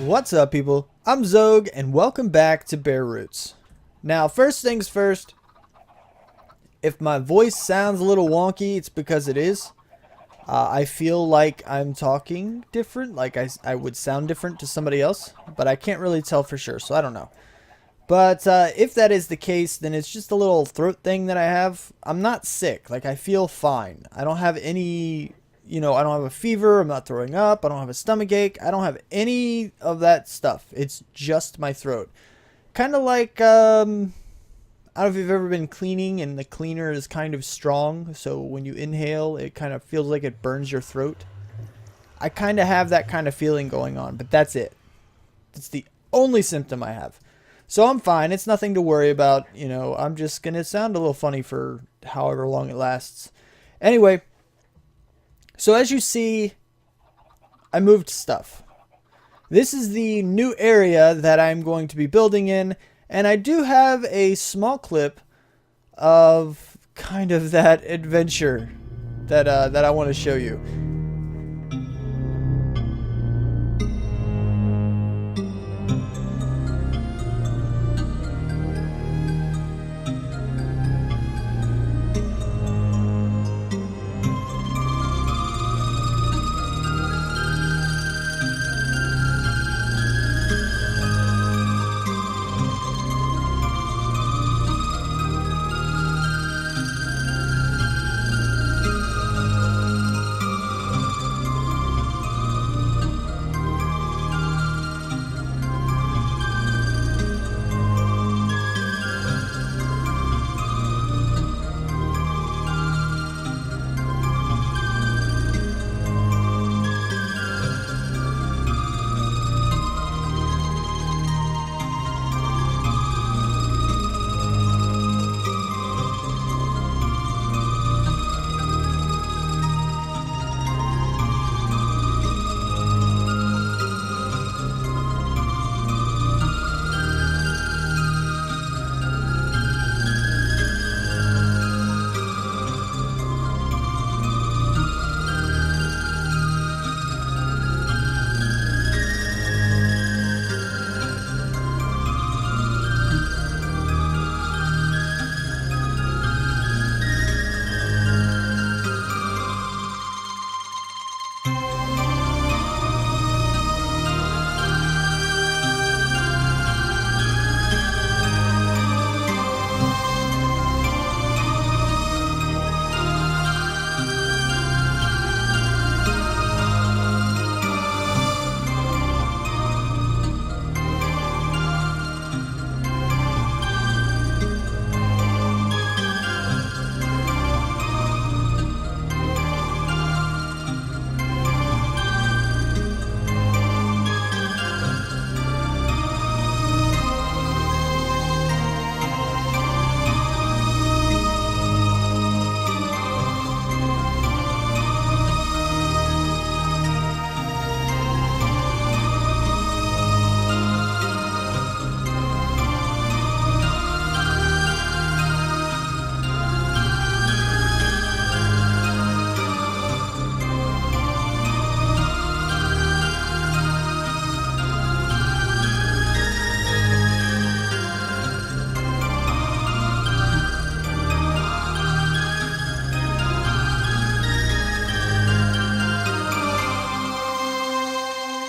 What's up, people? I'm Xogue, and welcome back to Bare Roots. Now, first things first, if my voice sounds a little wonky, it's because it is. I feel like I'm talking different, like I would sound different to somebody else, but I can't really tell for sure, so I don't know. But if that is the case, then it's just a little throat thing that I have. I'm not sick, like I feel fine. I don't have any, I don't have a fever, I'm not throwing up, I don't have a stomach ache, I don't have any of that stuff. It's just my throat. Kind of like, I don't know if you've ever been cleaning and the cleaner is kind of strong, so when you inhale, it kind of feels like it burns your throat. I kind of have that kind of feeling going on, but that's it. It's the only symptom I have. So I'm fine. It's nothing to worry about. I'm just going to sound a little funny for however long it lasts. Anyway, so as you see, I moved stuff. This is the new area that I'm going to be building in. And I do have a small clip of kind of that adventure that I want to show you.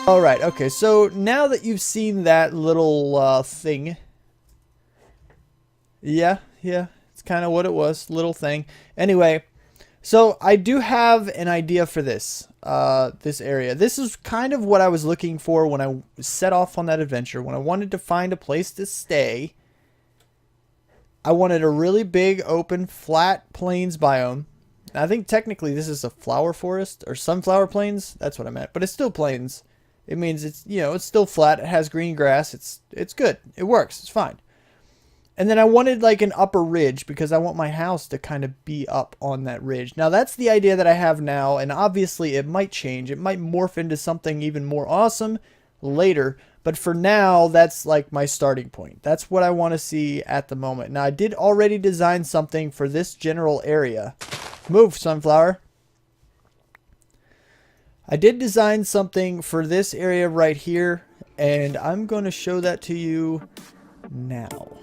Alright, okay, so now that you've seen that little thing, yeah, it's kind of what it was, little thing. Anyway, so I do have an idea for this, this area. This is kind of what I was looking for when I set off on that adventure. When I wanted to find a place to stay, I wanted a really big, open, flat plains biome. I think technically this is a flower forest, or sunflower plains, that's what I meant, but it's still plains. It means it's, it's still flat. It has green grass. It's good. It works. It's fine. And then I wanted like an upper ridge because I want my house to kind of be up on that ridge. Now that's the idea that I have now. And obviously it might change. It might morph into something even more awesome later. But for now, that's like my starting point. That's what I want to see at the moment. Now I did already design something for this general area. Move, sunflower. I did design something for this area right here, And I'm going to show that to you now.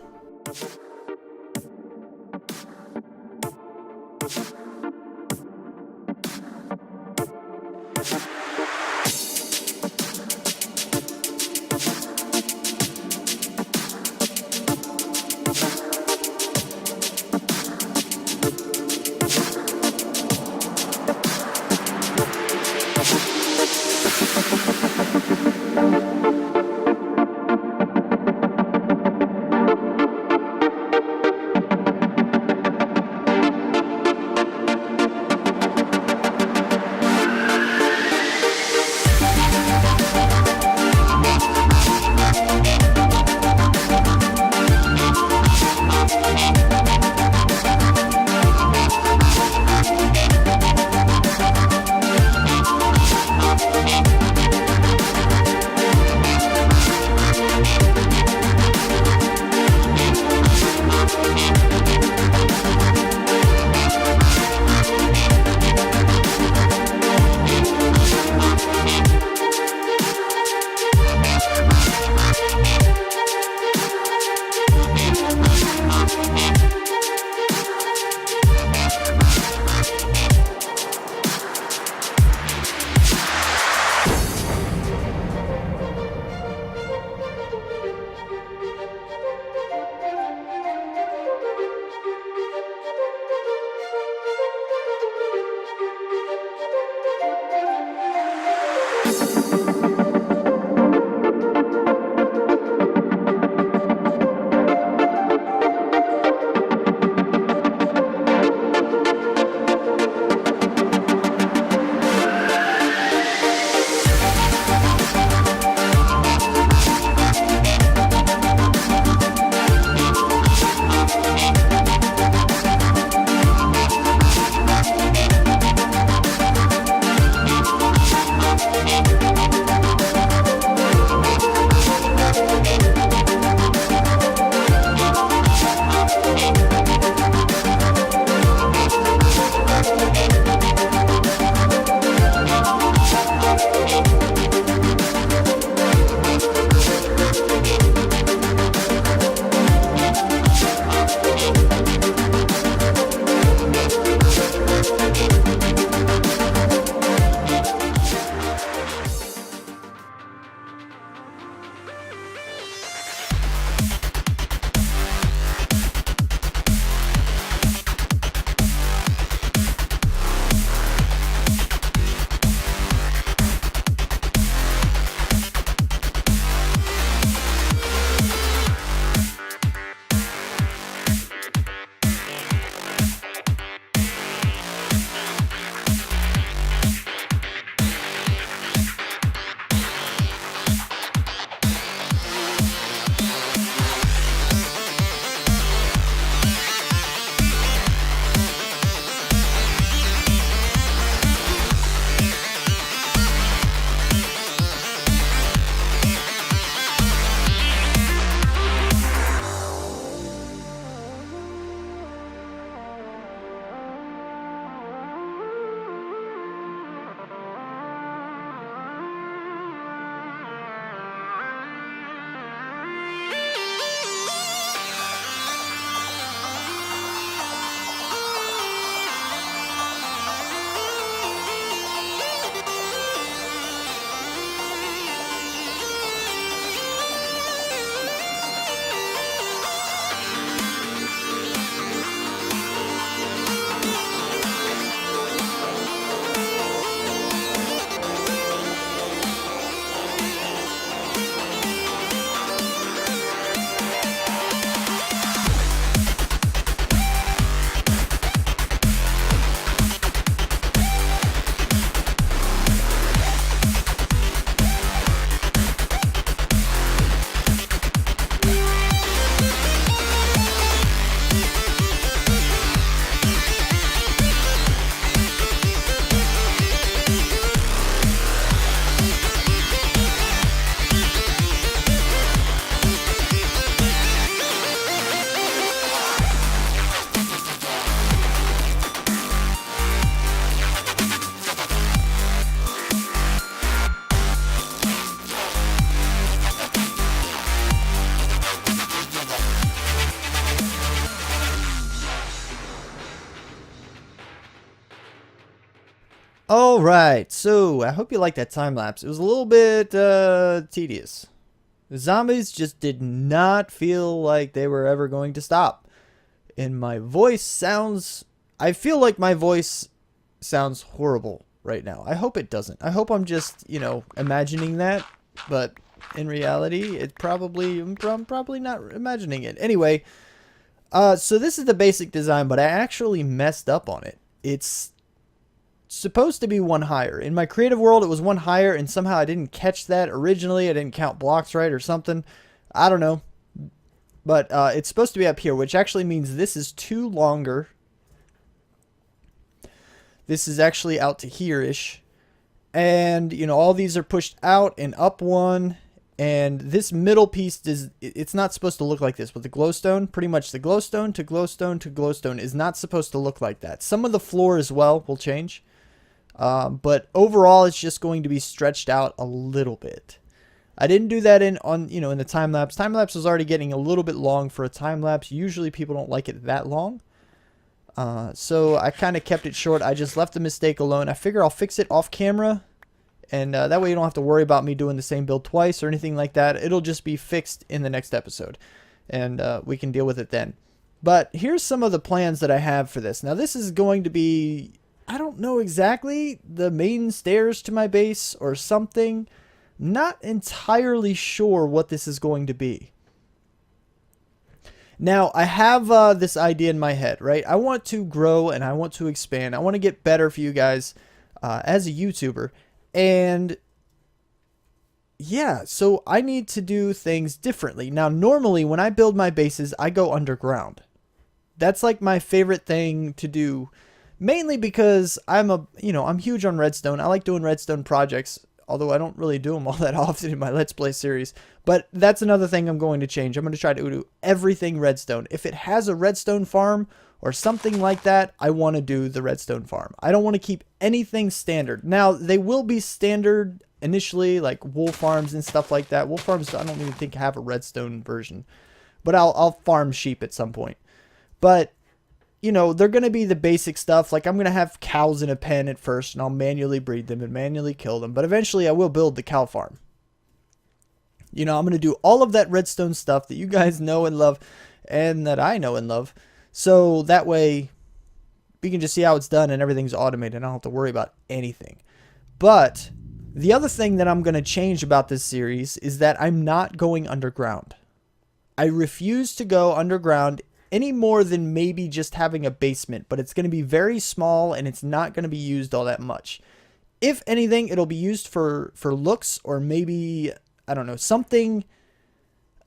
Alright, so I hope you liked that time lapse. It was a little bit tedious. The zombies just did not feel like they were ever going to stop. And my voice sounds... I feel like my voice sounds horrible right now. I hope it doesn't. I hope I'm just, you know, imagining that. But in reality, I'm probably not imagining it. Anyway, so this is the basic design, but I actually messed up on it. It's supposed to be one higher. In my creative world, it was one higher, and somehow I didn't catch that originally. I didn't count blocks right or something. I don't know. But it's supposed to be up here, which actually means this is two longer. This is actually out to here-ish. And, you know, all these are pushed out and up one. And this middle piece, it's not supposed to look like this. With the glowstone, pretty much the glowstone to glowstone to glowstone is not supposed to look like that. Some of the floor as well will change. But overall, it's just going to be stretched out a little bit. I didn't do that in the time lapse. Time lapse was already getting a little bit long for a time lapse. Usually people don't like it that long. So I kind of kept it short. I just left the mistake alone. I figure I'll fix it off camera. And that way you don't have to worry about me doing the same build twice or anything like that. It'll just be fixed in the next episode. And we can deal with it then. But here's some of the plans that I have for this. Now this is going to be, I don't know exactly, the main stairs to my base or something. Not entirely sure what this is going to be. Now, I have this idea in my head, right? I want to grow and I want to expand. I want to get better for you guys as a YouTuber. And yeah, so I need to do things differently. Now, normally when I build my bases, I go underground. That's like my favorite thing to do. Mainly because I'm huge on redstone. I like doing redstone projects. Although I don't really do them all that often in my Let's Play series. But that's another thing I'm going to change. I'm going to try to do everything redstone. If it has a redstone farm or something like that, I want to do the redstone farm. I don't want to keep anything standard. Now, they will be standard initially, like wool farms and stuff like that. Wool farms, I don't even think have a redstone version. But I'll farm sheep at some point. But you know, they're going to be the basic stuff. Like I'm going to have cows in a pen at first and I'll manually breed them and manually kill them. But eventually I will build the cow farm. You know, I'm going to do all of that redstone stuff that you guys know and love and that I know and love. So that way we can just see how it's done and everything's automated. I don't have to worry about anything. But the other thing that I'm going to change about this series is that I'm not going underground. I refuse to go underground any more than maybe just having a basement, but it's going to be very small and it's not going to be used all that much. If anything, it'll be used for looks or maybe, I don't know, something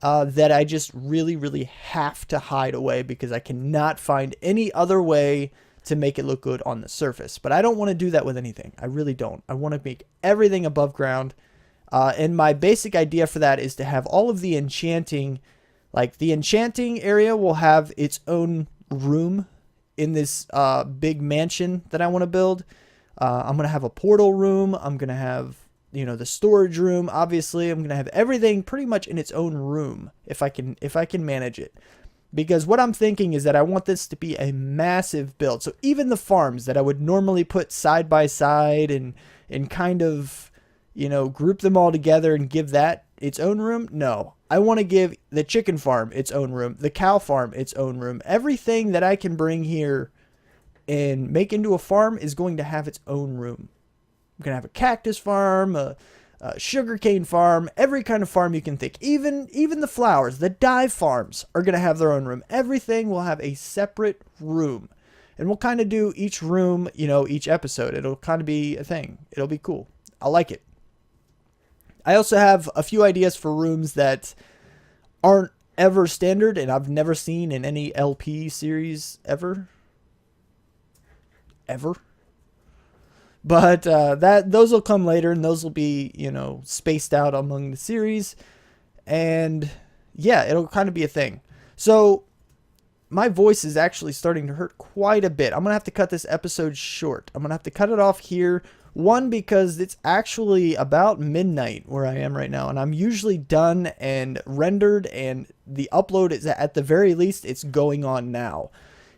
that I just really, really have to hide away because I cannot find any other way to make it look good on the surface. But I don't want to do that with anything. I really don't. I want to make everything above ground. And my basic idea for that is to have all of the enchanting. Like the enchanting area will have its own room in this big mansion that I want to build. I'm going to have a portal room. I'm going to have, you know, the storage room. Obviously, I'm going to have everything pretty much in its own room if I can manage it. Because what I'm thinking is that I want this to be a massive build. So even the farms that I would normally put side by side and kind of, you know, group them all together and give that its own room. No. I want to give the chicken farm its own room, the cow farm its own room. Everything that I can bring here and make into a farm is going to have its own room. I'm going to have a cactus farm, a sugarcane farm, every kind of farm you can think. Even the flowers, the dye farms are going to have their own room. Everything will have a separate room. And we'll kind of do each room, you know, each episode. It'll kind of be a thing. It'll be cool. I like it. I also have a few ideas for rooms that aren't ever standard and I've never seen in any LP series ever. But those will come later and those will be, you know, spaced out among the series. And yeah, it'll kind of be a thing. So my voice is actually starting to hurt quite a bit. I'm going to have to cut this episode short. I'm going to have to cut it off here. One, because it's actually about midnight where I am right now, and I'm usually done and rendered, and the upload is at the very least, it's going on now.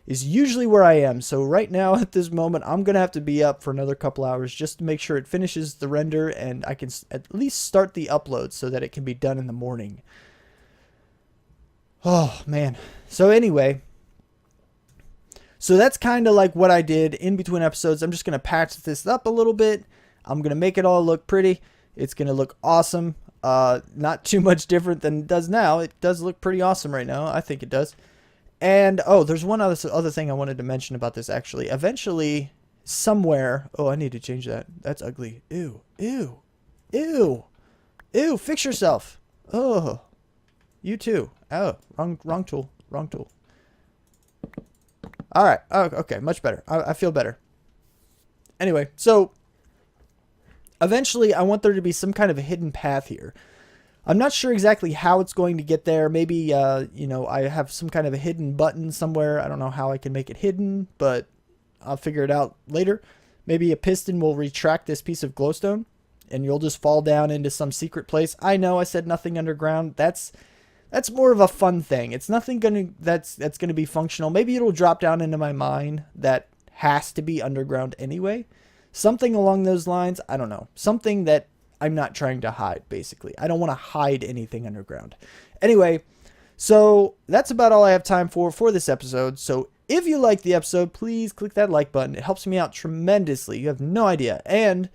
is usually where I am. So right now at this moment, I'm going to have to be up for another couple hours just to make sure it finishes the render and I can at least start the upload so that it can be done in the morning. Oh, man. So anyway, so that's kind of like what I did in between episodes. I'm just going to patch this up a little bit. I'm going to make it all look pretty. It's going to look awesome. Not too much different than it does now. It does look pretty awesome right now. I think it does. And, oh, there's one other thing I wanted to mention about this, actually. Eventually, somewhere... Oh, I need to change that. That's ugly. Ew. Ew. Ew. Ew, fix yourself. Oh. You too. Oh, wrong tool. Wrong tool. All right. Oh, okay, much better. I feel better. Anyway, so eventually I want there to be some kind of a hidden path here. I'm not sure exactly how it's going to get there. Maybe, you know, I have some kind of a hidden button somewhere. I don't know how I can make it hidden, but I'll figure it out later. Maybe a piston will retract this piece of glowstone and you'll just fall down into some secret place. I know I said nothing underground. That's more of a fun thing. It's nothing that's gonna be functional. Maybe it'll drop down into my mine that has to be underground anyway. Something along those lines. I don't know. Something that I'm not trying to hide, basically. I don't want to hide anything underground. Anyway, so that's about all I have time for this episode. So if you like the episode, please click that like button. It helps me out tremendously. You have no idea. And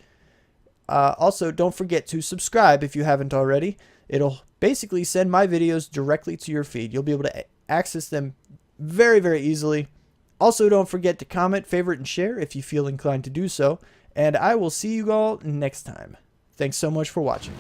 also, don't forget to subscribe if you haven't already. It'll basically send my videos directly to your feed. You'll be able to access them very, very easily. Also, don't forget to comment, favorite, and share if you feel inclined to do so. And I will see you all next time. Thanks so much for watching.